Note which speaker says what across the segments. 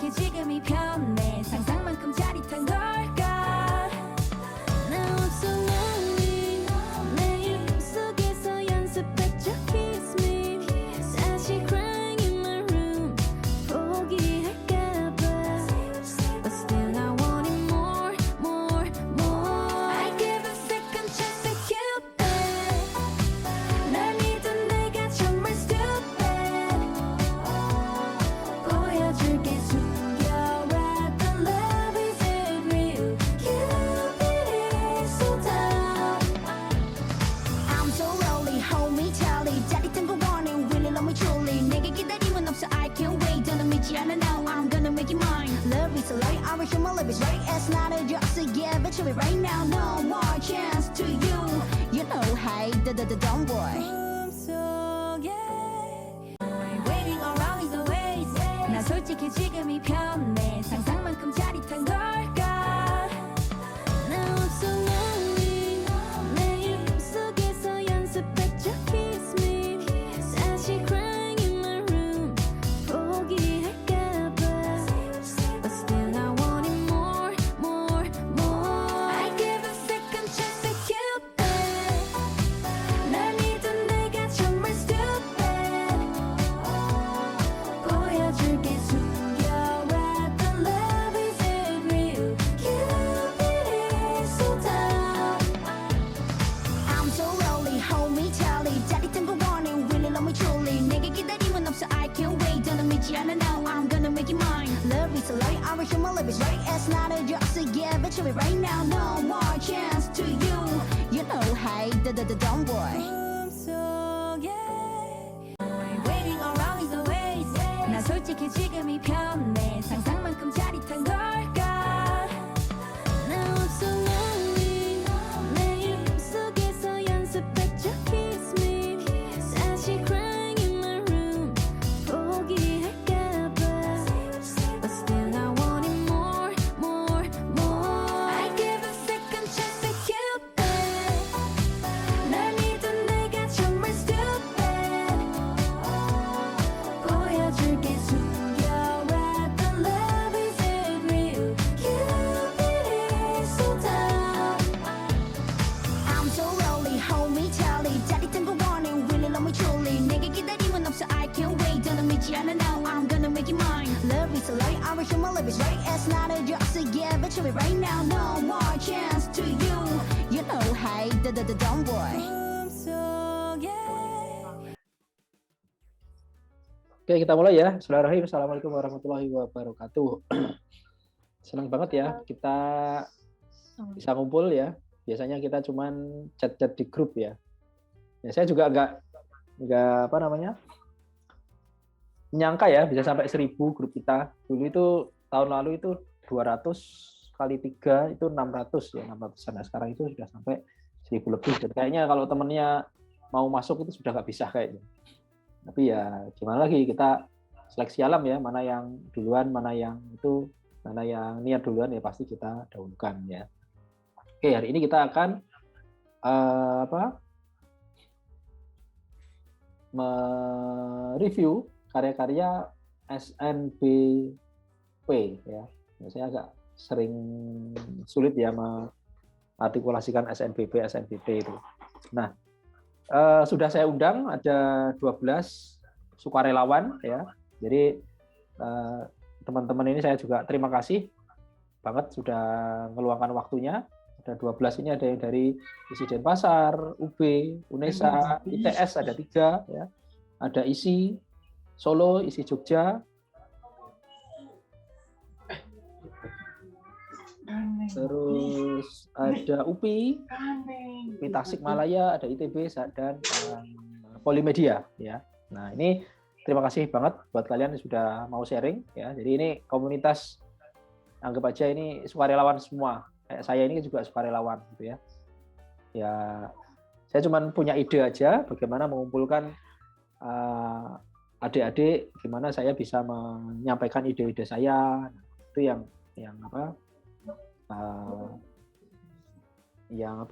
Speaker 1: 솔직히 지금이 편해 상상만큼 짜릿한 걸까 나 없어 lonely 매일 꿈속에서 연습했죠 kiss me 사실 crying in my room 포기할까봐 But still I want it more I give a second chance to Cupid 날 믿은 내가 정말 stupid 보여줄게 숨겨왔던 love is it real Cupid is so dumb I'm so lonely hold me tightly 짜릿한 거 원해 really love me truly 내게 기다림은 없어 I can't wait 더는 믿지 않아 now I'm gonna make you mine love is a lie I wish my love is right it's not a joke so yeah bet you it right now no more chance to you you know hey don't boy waiting around is always 나 솔직히 지금이 편해 상상만큼 짜릿한 걸까 나 없어 lonely 매일 꿈속에서 연습했죠 kiss me 사실 crying in my room 포기할까봐 But still I want it more I give a second chance to Cupid 날 믿은 내가 정말 stupid 보여줄게 숨겨왔던 love is it real Cupid is so dumb I'm so lonely hold me tightly 짜릿한 거 원해 really love me truly 내게 기다림은 없어 I can't wait 더는 믿지 않아 now I'm gonna make you mine love is a lie I wish my love is right it's not a joke so yeah bet you it right now no more chance to you you know hey don't boy waiting around is always 나 솔직히 지금이 편해 상상만큼 짜릿한 걸까 나 없어 lonely 매일 꿈속에서 연습했죠 kiss me 사실 crying in my room 포기할까봐 But still I want it more I give a second chance to Cupid 날 믿은 내가 정말 stupid 보여줄게 숨겨왔던 love is it real Cupid is so dumb I'm so lonely hold me tightly 짜릿한 거 원해 really love me truly 내게 기다림은 없어 I can't wait 더는 믿지 않아 now I'm gonna make you mine love is a lie I wish my love is right it's not a joke so yeah bet you it right now no more chance to you you know hey don't boy
Speaker 2: Oke, kita mulai ya. Bismillahirrahmanirrahim. Assalamualaikum warahmatullahi wabarakatuh. Senang banget ya kita bisa ngumpul ya. Biasanya kita cuman chat-chat di grup ya. Ya saya juga nggak menyangka ya bisa sampai 1000 grup kita. Dulu itu tahun lalu itu 200 kali 3 itu 600 ya, 600-an. Nah, sekarang itu sudah sampai 1000 lebih. Dan kayaknya kalau temennya mau masuk itu sudah nggak bisa kayaknya. Tapi ya gimana lagi, kita seleksi alam ya, mana yang duluan, mana yang niat duluan ya pasti kita dahulukan ya. Oke, hari ini kita akan mereview karya-karya SNBP ya. Saya agak sering sulit ya mengartikulasikan SNBP itu. Nah, sudah saya undang ada 12 sukarelawan ya. Jadi teman-teman ini saya juga terima kasih banget sudah meluangkan waktunya. Ada 12 ini, ada yang dari ISI Denpasar, UB, UNESA, ITS ada 3 ya. Ada ISI Solo, ISI Jogja. Terus ada UPI Tasikmalaya, ada ITB dan Polimedia ya. Nah, ini terima kasih banget buat kalian yang sudah mau sharing ya. Jadi ini komunitas, anggap aja ini sukarelawan semua. Kayak saya ini juga sukarelawan gitu ya. Ya, saya cuma punya ide aja bagaimana mengumpulkan adik-adik, gimana saya bisa menyampaikan ide-ide saya. Itu yang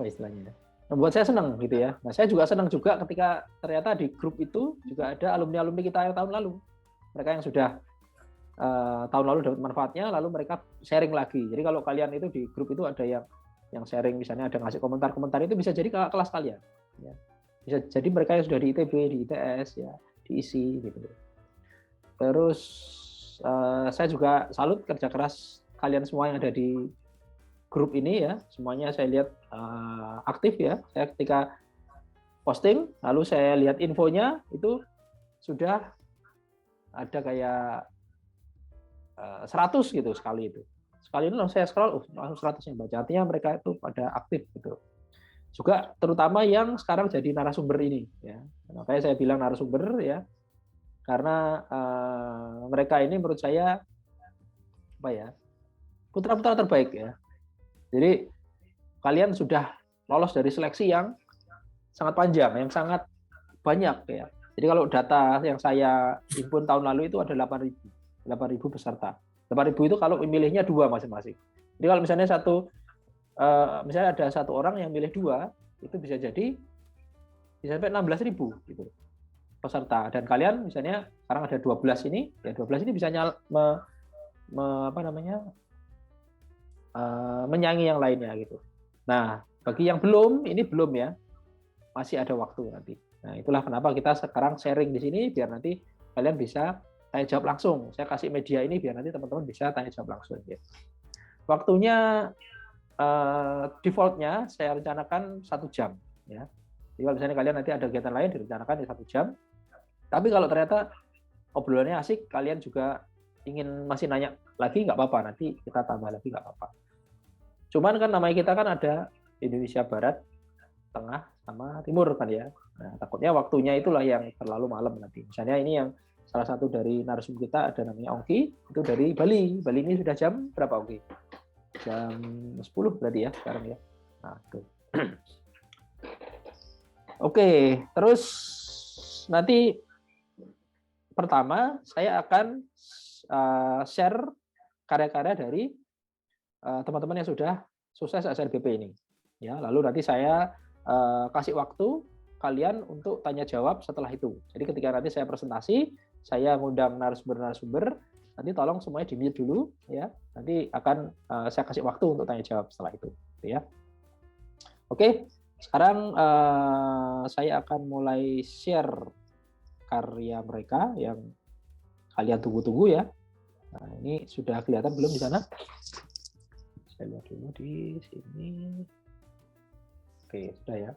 Speaker 2: istilahnya, membuat saya senang gitu ya. Nah, saya juga senang juga ketika ternyata di grup itu juga ada alumni-alumni kita yang tahun lalu, mereka yang sudah tahun lalu dapat manfaatnya, lalu mereka sharing lagi. Jadi kalau kalian itu di grup itu ada yang sharing, misalnya ada ngasih komentar-komentar, itu bisa jadi kelas kalian. Ya. Bisa jadi mereka yang sudah di ITB, di ITS, ya, diisi gitu. Terus saya juga salut kerja keras kalian semua yang ada di grup ini ya, semuanya saya lihat aktif ya. Saya ketika posting, lalu saya lihat infonya itu sudah ada kayak 100 gitu sekali itu. Sekali itu saya scroll, langsung 100 yang baca. Artinya mereka itu pada aktif gitu. Juga terutama yang sekarang jadi narasumber ini ya. Makanya saya bilang narasumber ya, karena mereka ini menurut saya apa ya, putra-putra terbaik ya. Jadi kalian sudah lolos dari seleksi yang sangat panjang, yang sangat banyak ya. Jadi kalau data yang saya himpun tahun lalu itu ada 8.000 peserta. 8.000 itu kalau memilihnya 2 masing-masing. Jadi kalau misalnya misalnya ada 1 orang yang milih 2, itu bisa sampai 16.000 gitu peserta. Dan kalian misalnya sekarang ada 12 ini, ya 12 ini bisa menyaingi yang lainnya gitu. Nah, bagi yang ini belum ya, masih ada waktu nanti. Nah, itulah kenapa kita sekarang sharing di sini biar nanti kalian bisa tanya jawab langsung. Saya kasih media ini biar nanti teman-teman bisa tanya jawab langsung. Ya. Waktunya defaultnya saya rencanakan 1 jam. Ya. Jadi kalau misalnya kalian nanti ada kegiatan lain direncanakan di 1 jam. Tapi kalau ternyata obrolannya asik, kalian juga ingin masih nanya lagi nggak apa-apa. Nanti kita tambah lagi nggak apa-apa. Cuman kan namanya kita kan ada Indonesia Barat, Tengah, sama Timur kan ya. Nah, takutnya waktunya itulah yang terlalu malam nanti. Misalnya ini yang salah satu dari narasumber kita ada namanya Ongki, itu dari Bali. Bali ini sudah jam berapa Ongki? Jam 10 berarti ya sekarang ya. Nah, tuh. Oke, terus nanti pertama saya akan share karya-karya dari teman-teman yang sudah sukses SNBP ini. Ya, lalu nanti saya kasih waktu kalian untuk tanya jawab setelah itu. Jadi ketika nanti saya presentasi, saya ngundang narasumber-narasumber, nanti tolong semuanya di-mute dulu ya. Nanti akan saya kasih waktu untuk tanya jawab setelah itu, ya. Oke, sekarang saya akan mulai share karya mereka yang kalian tunggu-tunggu ya. Nah, ini sudah kelihatan belum di sana? Saya lihat dulu di sini. Oke, sudah ya.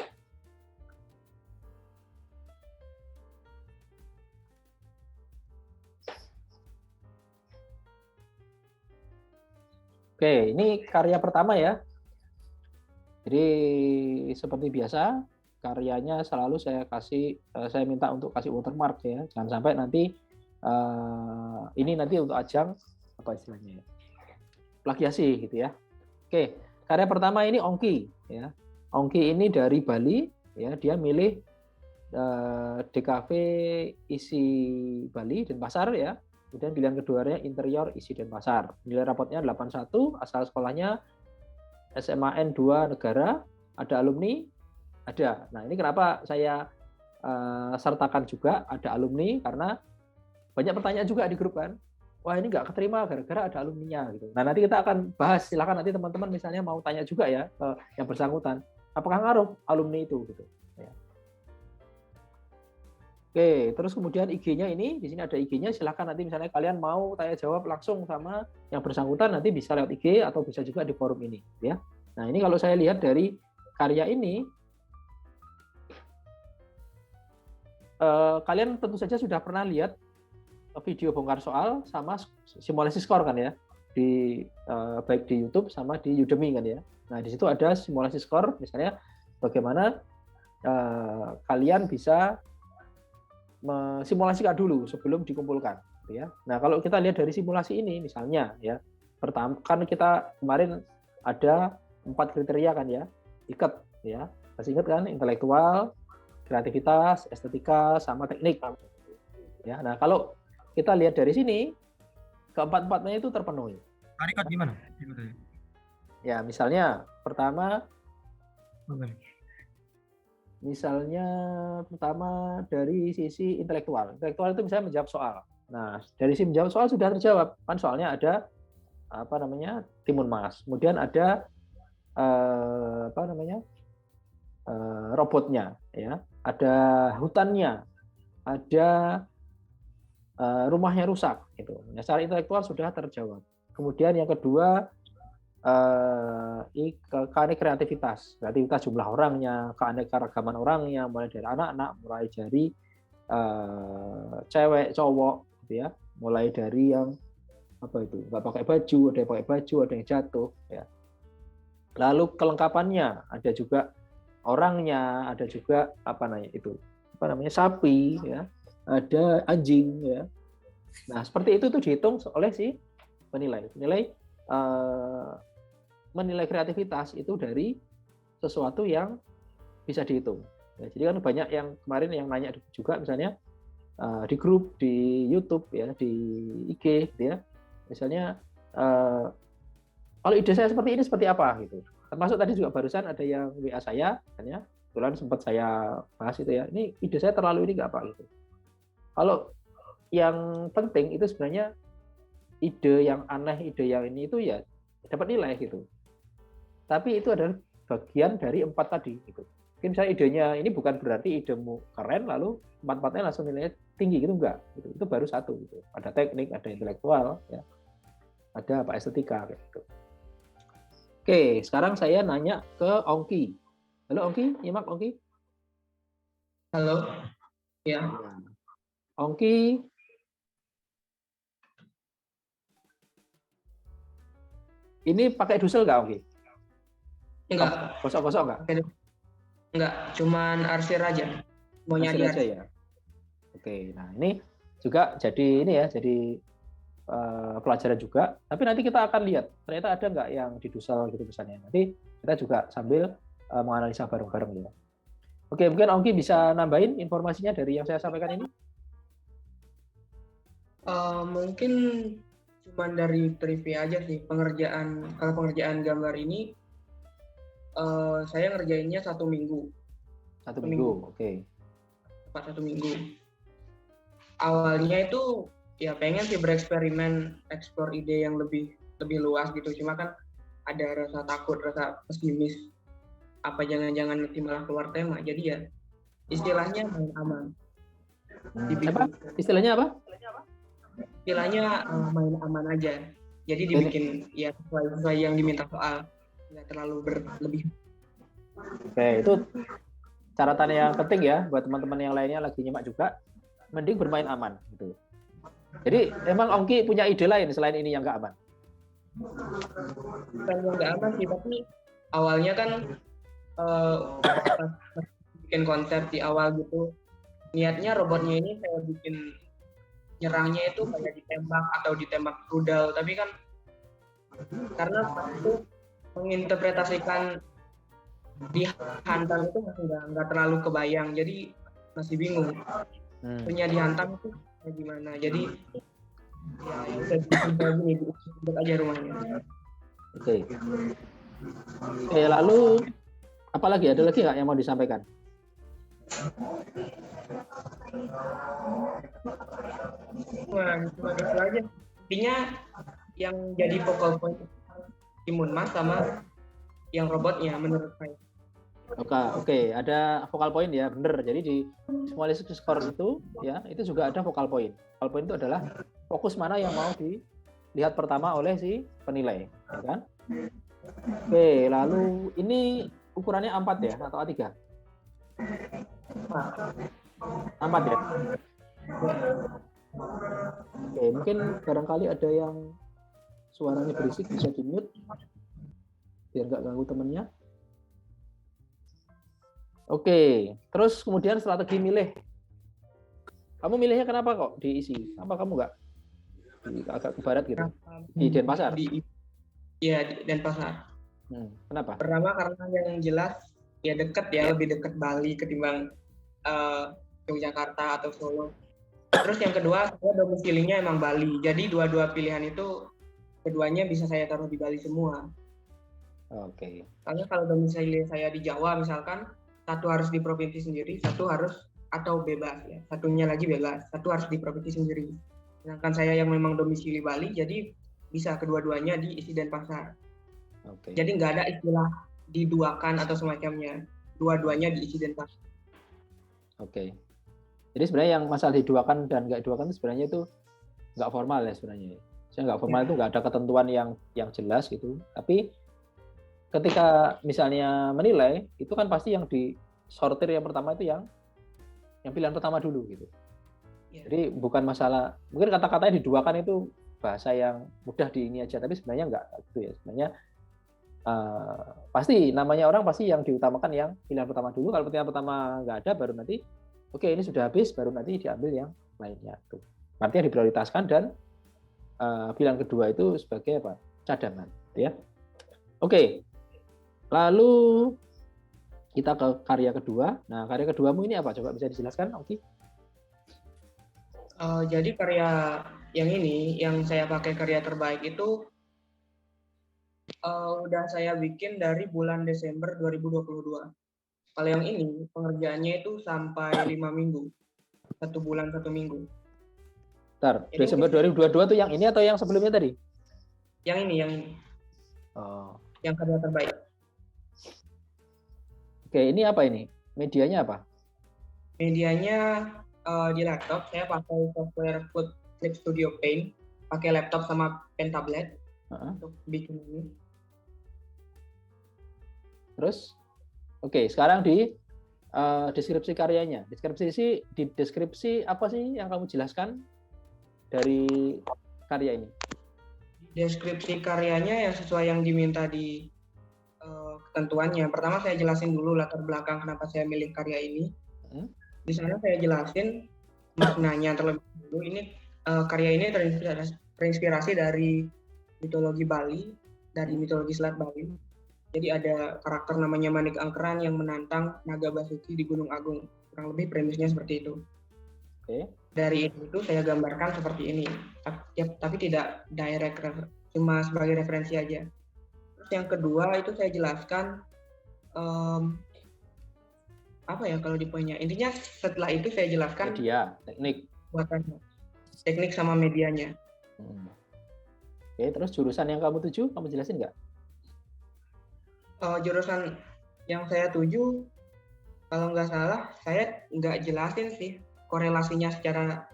Speaker 2: Oke, ini karya pertama ya. Jadi seperti biasa, karyanya selalu saya minta untuk kasih watermark ya. Jangan sampai nanti ini nanti untuk ajang apa istilahnya ya, plagiasi gitu ya. Oke, karya pertama ini Ongki ya. Ongki ini dari Bali ya, dia milih DKV isi Bali dan Pasar ya. Kemudian pilihan keduanya interior isi dan pasar. Nilai rapotnya 81, asal sekolahnya SMAN 2 negara, ada alumni, ada. Nah, ini kenapa saya sertakan juga ada alumni, karena banyak pertanyaan juga di grup kan. Wah, ini nggak keterima gara-gara ada alumninya gitu. Nah, nanti kita akan bahas, silakan nanti teman-teman misalnya mau tanya juga ya yang bersangkutan, apakah ngaruh alumni itu gitu. Ya. Oke, terus kemudian IG-nya ini, di sini ada IG-nya, silakan nanti misalnya kalian mau tanya jawab langsung sama yang bersangkutan, nanti bisa lewat IG atau bisa juga di forum ini ya. Nah, ini kalau saya lihat dari karya ini, kalian tentu saja sudah pernah lihat video bongkar soal sama simulasi skor kan ya, baik di YouTube sama di Udemy kan ya. Nah, di situ ada simulasi skor, misalnya bagaimana kalian bisa simulasikan dulu sebelum dikumpulkan ya. Nah, kalau kita lihat dari simulasi ini misalnya ya, pertama kan kita kemarin ada 4 kriteria kan ya, ikat ya, masih ingat kan, intelektual, kreativitas, estetika, sama teknik ya. Nah, kalau kita lihat dari sini keempat-empatnya itu terpenuhi.
Speaker 3: Ikat gimana?
Speaker 2: Ya, misalnya pertama misalnya pertama dari sisi intelektual. Intelektual itu misalnya menjawab soal. Nah, dari sisi menjawab soal sudah terjawab. Kan soalnya ada Timun Mas. Kemudian ada robotnya, ya. Ada hutannya, ada rumahnya rusak, gitu. Nah, secara intelektual sudah terjawab. Kemudian yang kedua kreativitas jumlah orangnya, keanekaragaman orangnya, mulai dari anak-anak, mulai dari cewek, cowok, gitu ya, mulai dari yang nggak pakai baju, ada yang pakai baju, ada yang jatuh, ya. Lalu kelengkapannya ada juga orangnya, ada juga sapi, ya, ada anjing, ya. Nah, seperti itu tuh dihitung oleh si penilai. Menilai kreativitas itu dari sesuatu yang bisa dihitung. Ya, jadi kan banyak yang kemarin yang nanya juga, misalnya di grup, di YouTube, ya, di IG, gitu ya. Misalnya kalau ide saya seperti ini seperti apa, gitu. Termasuk tadi juga barusan ada yang WA saya, misalnya, kebetulan sempat saya bahas itu, ya. Ini ide saya terlalu ini nggak apa, gitu. Kalau yang penting itu sebenarnya ide yang aneh, ide yang ini itu ya dapat nilai, gitu. Tapi itu adalah bagian dari 4 tadi, gitu. Mungkin misalnya idenya ini bukan berarti idemu keren lalu 4-4-nya langsung nilainya tinggi, gitu, enggak. Gitu. Itu baru satu, gitu. Ada teknik, ada intelektual, ya. Ada estetika, gitu. Oke, sekarang saya nanya ke Ongki. Halo Ongki, nyimak Ongki?
Speaker 3: Halo, ya.
Speaker 2: Ongki, ini pakai dusel nggak Ongki?
Speaker 3: Enggak.
Speaker 2: Gosok-gosok nggak?
Speaker 3: Enggak, cuman arsir aja. Mau nyari
Speaker 2: aja ya. Oke, nah ini juga jadi pelajaran juga. Tapi nanti kita akan lihat ternyata ada nggak yang didusel gitu misalnya. Nanti kita juga sambil menganalisa bareng-bareng ya. Oke, mungkin Ongki bisa nambahin informasinya dari yang saya sampaikan ini.
Speaker 3: Mungkin cuman dari trivia aja sih. Kalau pengerjaan gambar ini saya ngerjainnya 1 minggu.
Speaker 2: 1 minggu, oke.
Speaker 3: Tepat 1 minggu. Awalnya itu ya pengen sih bereksperimen, eksplor ide yang lebih luas gitu. Cuma kan ada rasa takut, rasa pesimis. Apa jangan-jangan nanti malah keluar tema. Jadi ya istilahnya main aman.
Speaker 2: Istilahnya apa?
Speaker 3: Istilahnya main aman aja. Jadi dibikin ya sesuai yang diminta soal. Nggak terlalu berlebih.
Speaker 2: Oke, itu catatan yang penting ya buat teman-teman yang lainnya lagi nyimak juga. Mending bermain aman gitu. Jadi emang Ongki punya ide lain selain ini yang nggak aman?
Speaker 3: Bukan yang nggak aman sih, tapi awalnya kan bikin konsep di awal gitu. Niatnya robotnya ini saya bikin nyerangnya itu kayak ditembak atau ditembak rudal, tapi kan karena itu menginterpretasikan dihantam itu masih nggak terlalu kebayang, jadi masih bingung. Punya dihantam itu kayak gimana? Jadi ya udah gini dibuat aja rumahnya.
Speaker 2: Oke, lalu apalagi ada lagi nggak yang mau disampaikan?
Speaker 3: Cuma itu aja. Intinya yang jadi focal point Timun Mas sama yang robotnya menurut saya.
Speaker 2: Oke, ada focal point ya, benar. Jadi di simulasi skor itu ya, itu juga ada focal point. Focal point itu adalah fokus mana yang mau dilihat pertama oleh si penilai, ya kan? Oke, lalu ini ukurannya A4 ya atau A3? A4 ya. Oke, mungkin barangkali ada yang suaranya berisik bisa di-mute biar nggak ganggu temennya. Oke, terus kemudian strategi milih. Kamu milihnya kenapa kok diisi? Apa kamu nggak agak ke barat gitu? Di Denpasar?
Speaker 3: Iya, di Denpasar.
Speaker 2: Kenapa?
Speaker 3: Pertama karena yang jelas ya dekat ya, lebih dekat Bali ketimbang Yogyakarta atau Solo. Terus yang kedua, saya domisilinya emang Bali. Jadi dua-dua pilihan itu keduanya bisa saya taruh di Bali semua.
Speaker 2: Oke.
Speaker 3: Karena kalau domisili saya di Jawa misalkan, satu harus di provinsi sendiri, satu harus atau bebas ya. Satunya lagi bebas, satu harus di provinsi sendiri. Sedangkan saya yang memang domisili Bali, jadi bisa kedua-duanya diisi Denpasar.
Speaker 2: Oke.
Speaker 3: Jadi nggak ada istilah diduakan atau semacamnya. Dua-duanya diisi Denpasar.
Speaker 2: Oke. Jadi sebenarnya yang masalah diduakan dan nggak diduakan itu sebenarnya itu nggak formal ya sebenarnya. Saya nggak formal itu nggak ada ketentuan yang jelas gitu. Tapi ketika misalnya menilai itu kan pasti yang disortir yang pertama itu yang pilihan pertama dulu gitu.
Speaker 3: Ya.
Speaker 2: Jadi bukan masalah, mungkin kata-katanya diduakan itu bahasa yang mudah di ini aja, tapi sebenarnya enggak gitu ya. Sebenarnya pasti namanya orang pasti yang diutamakan yang pilihan pertama dulu. Kalau pilihan pertama nggak ada, baru nanti oke ini sudah habis, baru nanti diambil yang lainnya. Tuh. Artinya diprioritaskan dan pilihan kedua itu sebagai apa? Cadangan, ya. Oke. Lalu kita ke karya kedua. Nah, karya keduamu ini apa? Coba bisa dijelaskan, Oki?
Speaker 3: Jadi karya yang ini, yang saya pakai karya terbaik itu udah saya bikin dari bulan Desember 2022. Kalau yang ini pengerjaannya itu sampai 5 minggu, 1 bulan 1 minggu.
Speaker 2: Bentar,
Speaker 3: Jadi
Speaker 2: Desember 2022 tuh yang ini atau yang sebelumnya tadi?
Speaker 3: Yang ini, yang karya terbaik.
Speaker 2: Oke, ini apa ini? Medianya apa?
Speaker 3: Medianya di laptop, saya pakai software Clip Studio Paint, pakai laptop sama pen tablet untuk bikin ini.
Speaker 2: Terus, oke, sekarang di deskripsi karyanya. Deskripsi apa sih yang kamu jelaskan dari karya ini?
Speaker 3: Deskripsi karyanya yang sesuai yang diminta di ketentuannya. Pertama saya jelasin dulu latar belakang kenapa saya milih karya ini. Di sana saya jelasin maknanya terlebih dahulu. Ini karya ini terinspirasi dari mitologi Bali, dari mitologi Selat Bali. Jadi ada karakter namanya Manik Angkeran yang menantang naga Basuki di Gunung Agung. Kurang lebih premisnya seperti itu.
Speaker 2: Oke.
Speaker 3: Dari itu saya gambarkan seperti ini, tapi tidak direct, cuma sebagai referensi aja. Terus yang kedua itu saya jelaskan apa ya kalau di poinnya. Intinya setelah itu saya jelaskan
Speaker 2: media, teknik.
Speaker 3: Buatan teknik sama medianya.
Speaker 2: Oke, terus jurusan yang kamu tuju, kamu jelasin nggak?
Speaker 3: Jurusan yang saya tuju, kalau nggak salah, saya nggak jelasin sih korelasinya secara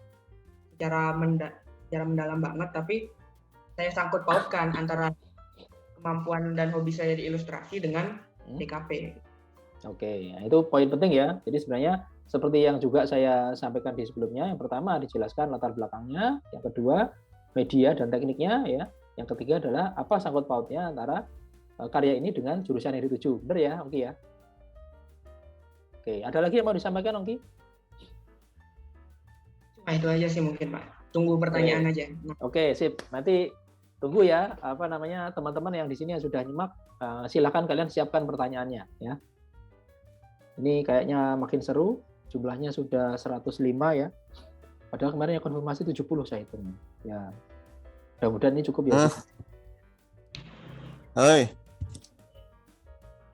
Speaker 3: mendalam banget, tapi saya sangkut pautkan antara kemampuan dan hobi saya di ilustrasi dengan DKP.
Speaker 2: Oke, nah itu poin penting ya. Jadi sebenarnya seperti yang juga saya sampaikan di sebelumnya, yang pertama dijelaskan latar belakangnya, yang kedua media dan tekniknya, ya. Yang ketiga adalah apa sangkut pautnya antara karya ini dengan jurusan yang dituju. Benar ya, Ongki ya? Oke, ada lagi yang mau disampaikan, Ongki?
Speaker 3: Nah, itu aja sih mungkin, Pak. Tunggu pertanyaan aja.
Speaker 2: Oke, sip. Nanti tunggu ya, teman-teman yang di sini yang sudah nyimak, silakan kalian siapkan pertanyaannya, ya. Ini kayaknya makin seru, jumlahnya sudah 105 ya. Padahal kemarin yang konfirmasi 70 saya hitung. Ya. Mudah-mudahan ini cukup ya.
Speaker 4: Hai.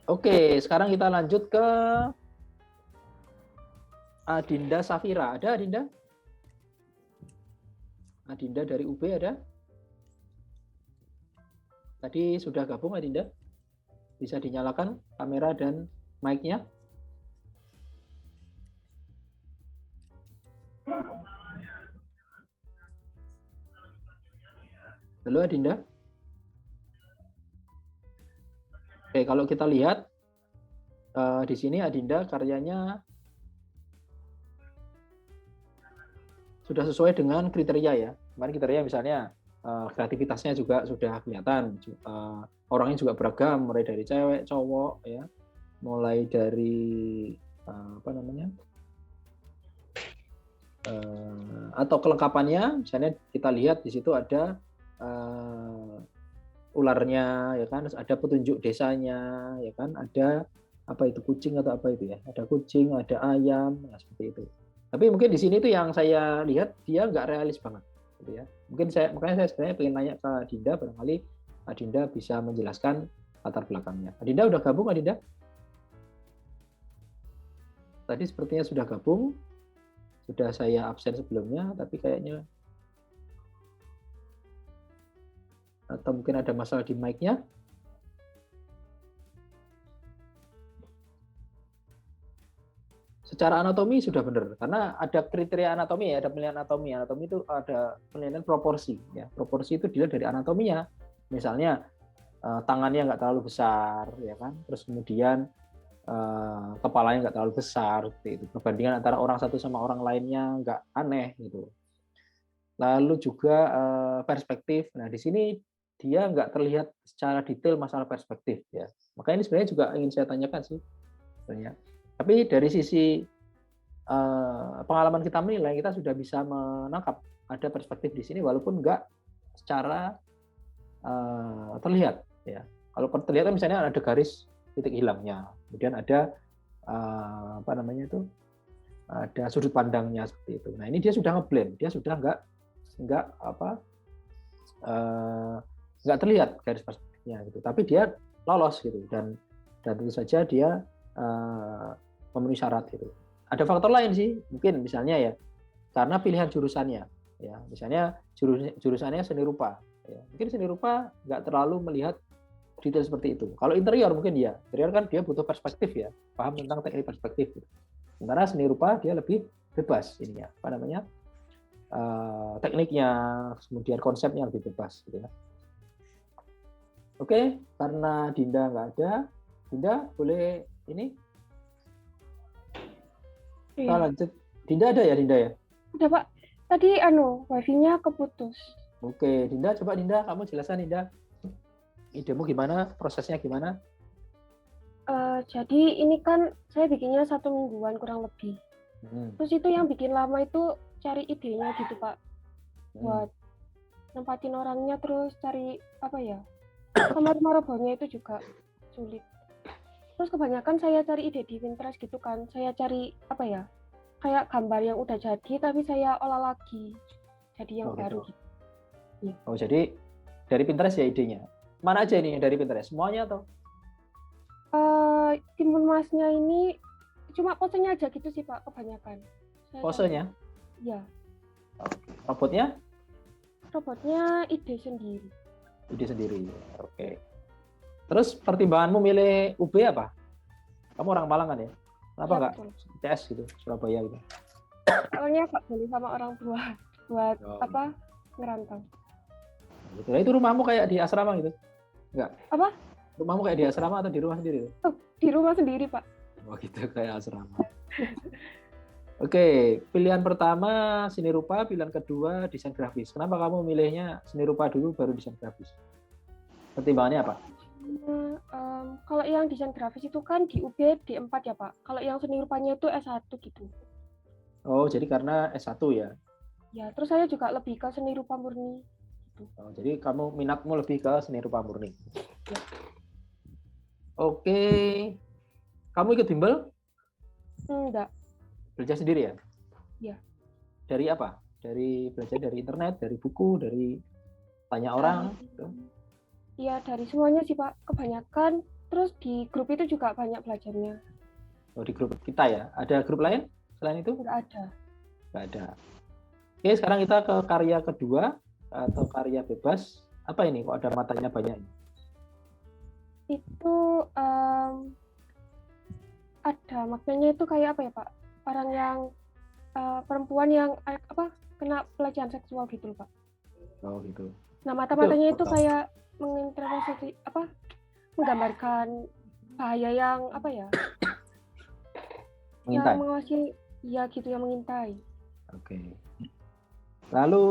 Speaker 2: Oke, sekarang kita lanjut ke Adinda Safira. Ada Adinda? Adinda dari UB ada? Tadi sudah gabung Adinda? Bisa dinyalakan kamera dan mic-nya? Halo Adinda. Oke, kalau kita lihat di sini Adinda karyanya sudah sesuai dengan kriteria ya. Kemarin kriteria misalnya kreativitasnya juga sudah kelihatan, orangnya juga beragam, mulai dari cewek, cowok, ya, mulai dari atau kelengkapannya, misalnya kita lihat di situ ada ularnya, ya kan, ada petunjuk desanya, ya kan, ada apa itu kucing atau apa itu ya, ada kucing, ada ayam, nah, seperti itu. Tapi mungkin di sini tuh yang saya lihat dia nggak realis banget, gitu ya. Makanya saya sebenarnya pengen nanya ke Adinda, barangkali Adinda bisa menjelaskan latar belakangnya. Adinda udah gabung, Adinda? Tadi sepertinya sudah gabung, sudah saya absen sebelumnya, tapi kayaknya Atau mungkin ada masalah di mic-nya? Secara anatomi sudah benar, karena ada kriteria anatomi ya, ada penilaian anatomi. Anatomi itu ada penilaian proporsi. Ya. Proporsi itu dilihat dari anatominya. Misalnya tangannya nggak terlalu besar, ya kan. Terus kemudian kepalanya nggak terlalu besar, seperti itu. Perbandingan antara orang satu sama orang lainnya nggak aneh gitu. Lalu juga perspektif. Nah di sini dia nggak terlihat secara detail masalah perspektif ya. Makanya ini sebenarnya juga ingin saya tanyakan sih sebenarnya. Tapi dari sisi pengalaman kita menilai, kita sudah bisa menangkap ada perspektif di sini walaupun nggak secara terlihat. Ya. Kalau terlihat kan misalnya ada garis titik hilangnya, kemudian ada apa namanya itu, ada sudut pandangnya seperti itu. Nah ini dia sudah ngeblend, dia sudah nggak terlihat garis perspektifnya gitu. Tapi dia lolos gitu dan tentu saja dia memenuhi syarat itu. Ada faktor lain sih, mungkin misalnya ya karena pilihan jurusannya, ya misalnya jurusannya seni rupa, ya. Mungkin seni rupa nggak terlalu melihat detail seperti itu. Kalau interior mungkin dia, interior kan dia butuh perspektif ya, paham tentang teknik perspektif. Sementara seni rupa dia lebih bebas ininya, apa namanya tekniknya, kemudian konsepnya lebih bebas. Gitu ya. Oke, karena Dinda nggak ada, Dinda boleh ini. Kita lanjut. Dinda ada ya, Dinda ya?
Speaker 4: Udah Pak, tadi wifi-nya keputus.
Speaker 2: Oke, Dinda, coba Dinda, kamu jelaskan Dinda. Idemu gimana, prosesnya gimana?
Speaker 4: Jadi ini kan saya bikinnya 1 mingguan kurang lebih. Terus itu yang bikin lama itu cari idenya gitu Pak. Buat nempatin orangnya, terus cari apa ya, sama rumah robotnya itu juga sulit. Terus kebanyakan saya cari ide di Pinterest gitu kan. Saya cari apa ya, kayak gambar yang udah jadi tapi saya olah lagi jadi yang baru gitu. Ya.
Speaker 2: Oh jadi dari Pinterest ya idenya. Mana aja ini dari Pinterest? Semuanya atau?
Speaker 4: Timun Masnya ini cuma posenya aja gitu sih Pak, kebanyakan.
Speaker 2: Posenya?
Speaker 4: Iya.
Speaker 2: Robotnya?
Speaker 4: Robotnya ide sendiri.
Speaker 2: Ide sendiri. Oke. Terus pertimbanganmu milih UB apa? Kamu orang Malang kan ya? Kenapa nggak CS gitu, Surabaya gitu?
Speaker 4: Soalnya nggak boleh sama orang tua buat apa, ngerantau.
Speaker 2: Gitu. Nah, itu rumahmu kayak di asrama gitu? Enggak?
Speaker 4: Apa?
Speaker 2: Rumahmu kayak di asrama atau di rumah sendiri?
Speaker 4: Oh, di rumah sendiri Pak.
Speaker 2: Oh gitu, kayak asrama. Oke, pilihan pertama seni rupa, pilihan kedua desain grafis. Kenapa kamu milihnya seni rupa dulu baru desain grafis? Pertimbangannya apa?
Speaker 4: Kalau yang desain grafis itu kan di UB D4 ya Pak. Kalau yang seni rupanya itu S1 gitu.
Speaker 2: Oh, jadi karena S1 ya?
Speaker 4: Ya, terus saya juga lebih ke seni rupa murni. Gitu.
Speaker 2: Oh, jadi kamu minatmu lebih ke seni rupa murni.
Speaker 4: Ya.
Speaker 2: Oke. Kamu ikut bimbel?
Speaker 4: Enggak.
Speaker 2: Belajar sendiri ya?
Speaker 4: Iya.
Speaker 2: Dari apa? Dari belajar dari internet, dari buku, dari tanya orang? Gitu.
Speaker 4: Iya, dari semuanya sih Pak, kebanyakan. Terus di grup itu juga banyak belajarnya.
Speaker 2: Oh, di grup kita ya? Ada grup lain selain itu?
Speaker 4: Enggak ada.
Speaker 2: Enggak ada. Oke, sekarang kita ke karya kedua atau karya bebas. Apa ini? Kok ada matanya banyak?
Speaker 4: Itu ada maknanya itu kayak apa ya Pak? Orang yang perempuan yang kena pelecehan seksual gitu Pak.
Speaker 2: Oh gitu.
Speaker 4: Nah mata-matanya itu kayak menginterpretasi menggambarkan bahaya yang apa ya?
Speaker 2: Mengintai.
Speaker 4: Yang menguasai, ya gitu, yang mengintai.
Speaker 2: Oke. Lalu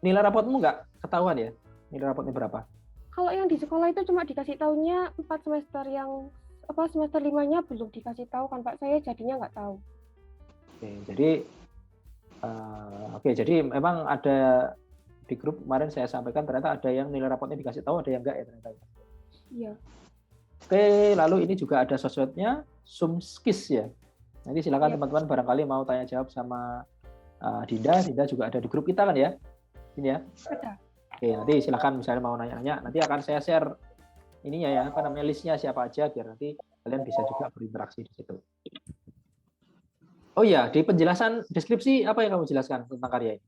Speaker 2: nilai rapotmu nggak ketahuan ya? Nilai rapotnya berapa?
Speaker 4: Kalau yang di sekolah itu cuma dikasih tahunya 4 semester, yang semester 5-nya belum dikasih tahu kan Pak, saya jadinya nggak tahu.
Speaker 2: Oke, jadi memang ada di grup kemarin saya sampaikan ternyata ada yang nilai rapotnya dikasih tahu, ada yang enggak ya ternyata.
Speaker 4: Iya.
Speaker 2: Oke, lalu ini juga ada sosmednya, Sumskis ya. Nanti silakan teman-teman barangkali mau tanya jawab sama Dinda. Dinda juga ada di grup kita kan ya? Ini ya.
Speaker 4: Ada.
Speaker 2: Oke, nanti silakan misalnya mau nanya-nanya, nanti akan saya share ininya ya, apa namanya, listnya siapa aja biar nanti kalian bisa juga berinteraksi di situ. Oh iya, di penjelasan deskripsi apa yang kamu jelaskan tentang karya ini?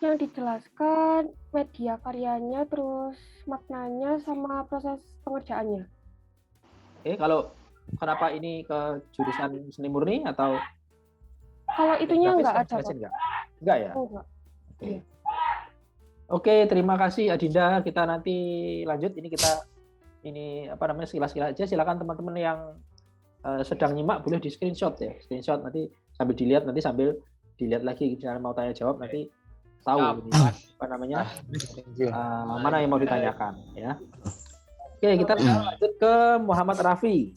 Speaker 4: yang dijelaskan media karyanya, terus maknanya, sama proses pengerjaannya.
Speaker 2: Oke, kalau kenapa ini ke jurusan seni murni atau
Speaker 4: Kalau itunya
Speaker 2: grafis
Speaker 4: nggak
Speaker 2: kan
Speaker 4: ada, Pak.
Speaker 2: jelasin nggak? Nggak ya?
Speaker 4: Enggak.
Speaker 2: Oke. Oke, terima kasih Adinda. Kita nanti lanjut. Ini apa namanya, sekilas-sekilas aja. Silakan teman-teman yang sedang nyimak boleh di screenshot ya. Screenshot nanti sambil dilihat lagi, misalnya mau tanya jawab nanti tahu ini, apa namanya, mana yang mau ditanyakan ya. Oke, kita lanjut ke Muhammad Rafi.